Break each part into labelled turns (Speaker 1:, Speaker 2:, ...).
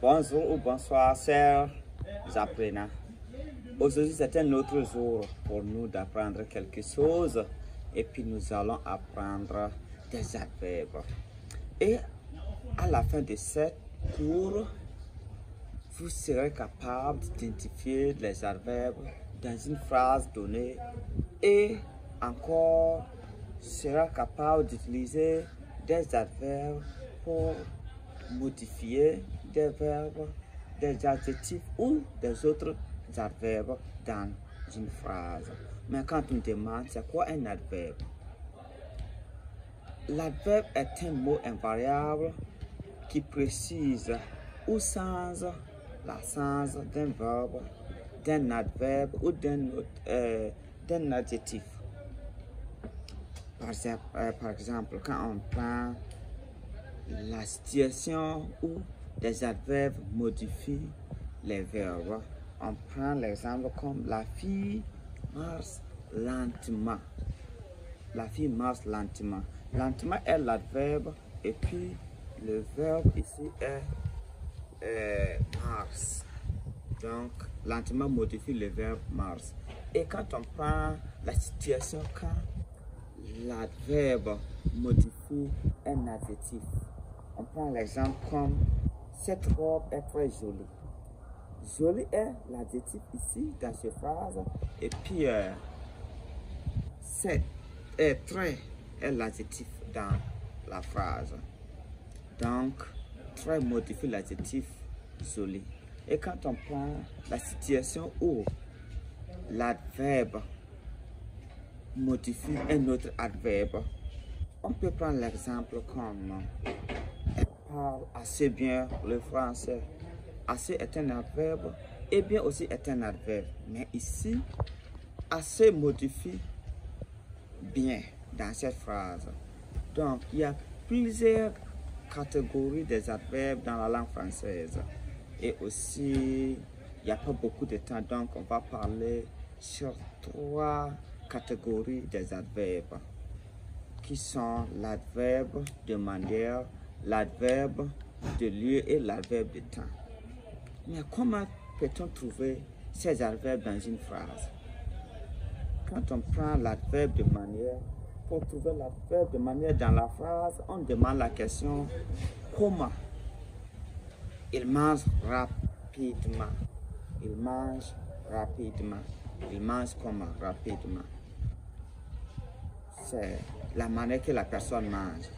Speaker 1: Bonjour ou bonsoir, chers apprenants. Aujourd'hui, c'est un autre jour pour nous d'apprendre quelque chose et puis nous allons apprendre des adverbes. Et à la fin de cette cours, vous serez capable d'identifier les adverbes dans une phrase donnée et encore sera capable d'utiliser des adverbes pour modifier des verbes, des adjectifs ou des autres adverbes dans une phrase. Mais quand on demande c'est quoi un adverbe, l'adverbe est un mot invariable qui précise ou change la sens d'un verbe, d'un adverbe ou d'un adjectif. Par exemple, quand on prend la situation où des adverbes modifient les verbes, on prend l'exemple comme la fille marche lentement. La fille marche lentement. Lentement est l'adverbe et puis le verbe ici est marche. Donc, lentement modifie le verbe marche. Et quand on prend la situation quand l'adverbe modifie un adjectif, on prend l'exemple comme cette robe est très jolie. Jolie est l'adjectif ici dans cette phrase et puis très est l'adjectif dans la phrase. Donc, très modifie l'adjectif joli. Et quand on prend la situation où l'adverbe modifie un autre adverbe, on peut prendre l'exemple comme elle parle assez bien le français. Assez est un adverbe et bien aussi est un adverbe. Mais ici, assez modifie bien dans cette phrase. Donc, il y a plusieurs catégories des adverbes dans la langue française. Et aussi, il n'y a pas beaucoup de temps, donc on va parler sur 3 catégories des adverbes qui sont l'adverbe de manière, l'adverbe de lieu et l'adverbe de temps. Mais comment peut-on trouver ces adverbes dans une phrase? Quand on prend l'adverbe de manière, pour trouver l'adverbe de manière dans la phrase, on demande la question comment. Il mange rapidement. Il mange rapidement. Il mange comment? Rapidement. C'est la manière que la personne mange.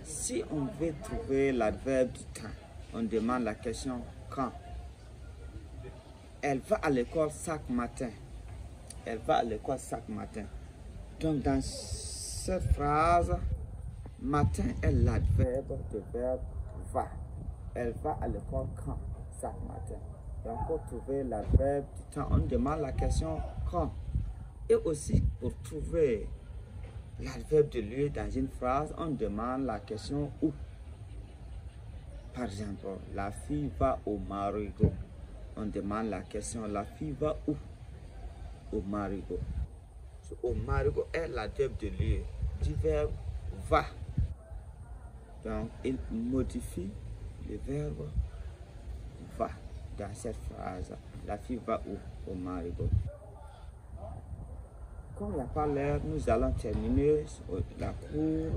Speaker 1: Si on veut trouver l'adverbe du temps, on demande la question quand. Elle va à l'école chaque matin. Elle va à l'école chaque matin. Donc dans cette phrase, matin est l'adverbe de verbe va. Elle va à l'école quand? Chaque matin. Donc pour trouver l'adverbe du temps, on demande la question quand. Et aussi pour trouver l'adverbe de lieu dans une phrase, on demande la question où. Par exemple, la fille va au marigot. On demande la question, la fille va où? Au marigot. Au marigot est l'adverbe de lieu du verbe va. Donc, il modifie le verbe va dans cette phrase. La fille va où? Au marigot. Comme il n'y a pas l'heure, nous allons terminer la cour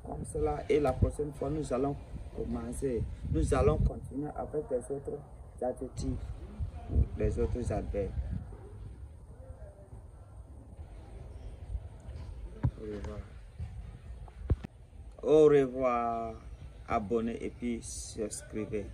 Speaker 1: comme cela. Et la prochaine fois, nous allons commencer. Nous allons continuer avec les autres adjectifs, les autres adverbes. Au revoir. Au revoir. Abonnez et puis subscrivez.